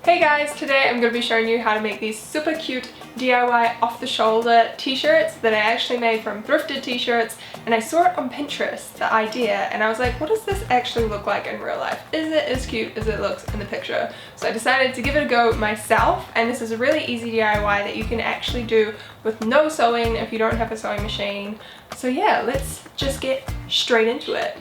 Hey guys, today I'm going to be showing you how to make these super cute DIY off-the-shoulder t-shirts that I actually made from thrifted t-shirts, and I saw it on Pinterest, the idea, and I was like, what does this actually look like in real life? Is it as cute as it looks in the picture? So I decided to give it a go myself, and this is a really easy DIY that you can actually do with no sewing if you don't have a sewing machine. So yeah, let's just get straight into it.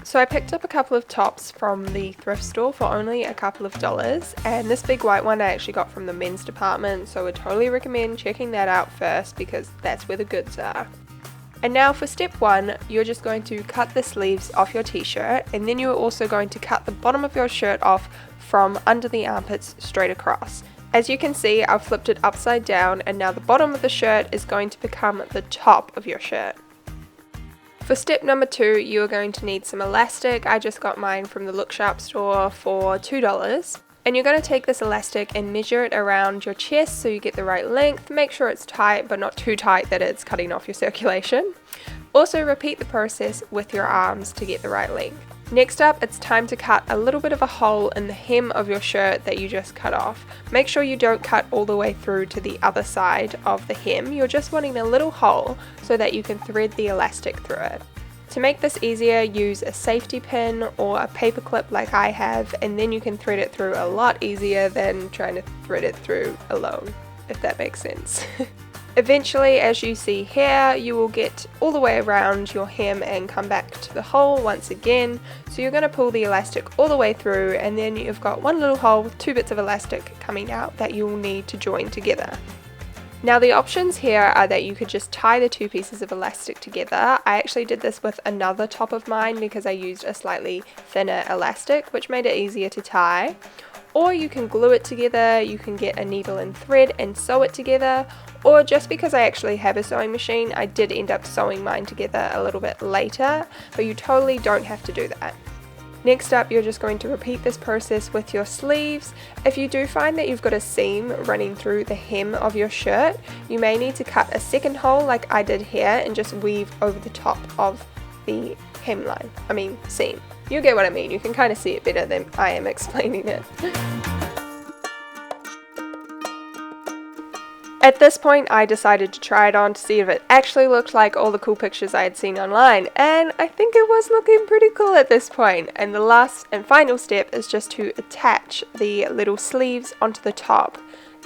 So I picked up a couple of tops from the thrift store for only a couple of dollars, and this big white one I actually got from the men's department, so I would totally recommend checking that out first because that's where the goods are. And now for step one, you're just going to cut the sleeves off your t-shirt, and then you're also going to cut the bottom of your shirt off from under the armpits straight across. As you can see, I've flipped it upside down, and now the bottom of the shirt is going to become the top of your shirt. For step number two, you are going to need some elastic. I just got mine from the Look Sharp store for $2. And you're going to take this elastic and measure it around your chest so you get the right length. Make sure it's tight, but not too tight that it's cutting off your circulation. Also repeat the process with your arms to get the right length. Next up, it's time to cut a little bit of a hole in the hem of your shirt that you just cut off. Make sure you don't cut all the way through to the other side of the hem. You're just wanting a little hole so that you can thread the elastic through it. To make this easier, use a safety pin or a paper clip like I have, and then you can thread it through a lot easier than trying to thread it through alone, if that makes sense. Eventually, as you see here, you will get all the way around your hem and come back to the hole once again. So you're going to pull the elastic all the way through, and then you've got one little hole with two bits of elastic coming out that you'll need to join together. Now the options here are that you could just tie the two pieces of elastic together. I actually did this with another top of mine because I used a slightly thinner elastic, which made it easier to tie. Or you can glue it together, you can get a needle and thread and sew it together, or just because I actually have a sewing machine, I did end up sewing mine together a little bit later, but you totally don't have to do that. Next up, you're just going to repeat this process with your sleeves. If you do find that you've got a seam running through the hem of your shirt, you may need to cut a second hole like I did here and just weave over the top of the seam. You get what I mean, you can kind of see it better than I am explaining it. At this point, I decided to try it on to see if it actually looked like all the cool pictures I had seen online, and I think it was looking pretty cool at this point. And the last and final step is just to attach the little sleeves onto the top.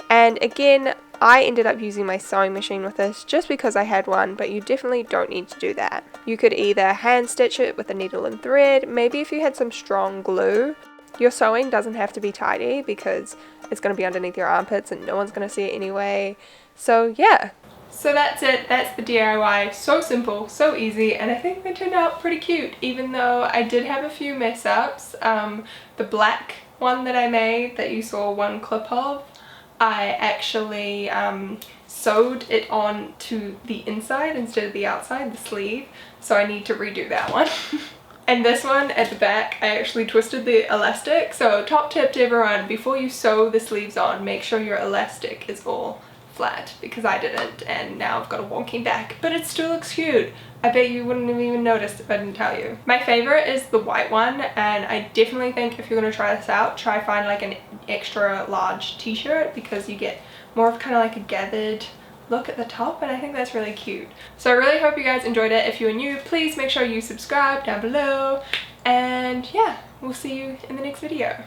And again, I ended up using my sewing machine with this just because I had one, but you definitely don't need to do that. You could either hand stitch it with a needle and thread, maybe if you had some strong glue. Your sewing doesn't have to be tidy because it's going to be underneath your armpits and no one's going to see it anyway. So yeah. So that's it, that's the DIY. So simple, so easy, and I think they turned out pretty cute, even though I did have a few mess ups. The black one that I made that you saw one clip of, I actually sewed it on to the inside instead of the outside, the sleeve, so I need to redo that one. And this one at the back, I actually twisted the elastic. So top tip to everyone, before you sew the sleeves on, make sure your elastic is all flat, because I didn't and now I've got a wonky back, but it still looks cute. I bet you wouldn't have even noticed if I didn't tell you. My favorite is the white one, and I definitely think if you're going to try this out, try find like an extra large t-shirt because you get more of kind of like a gathered look at the top, and I think that's really cute. So I really hope you guys enjoyed it. If you are new, please make sure you subscribe down below, and yeah, we'll see you in the next video.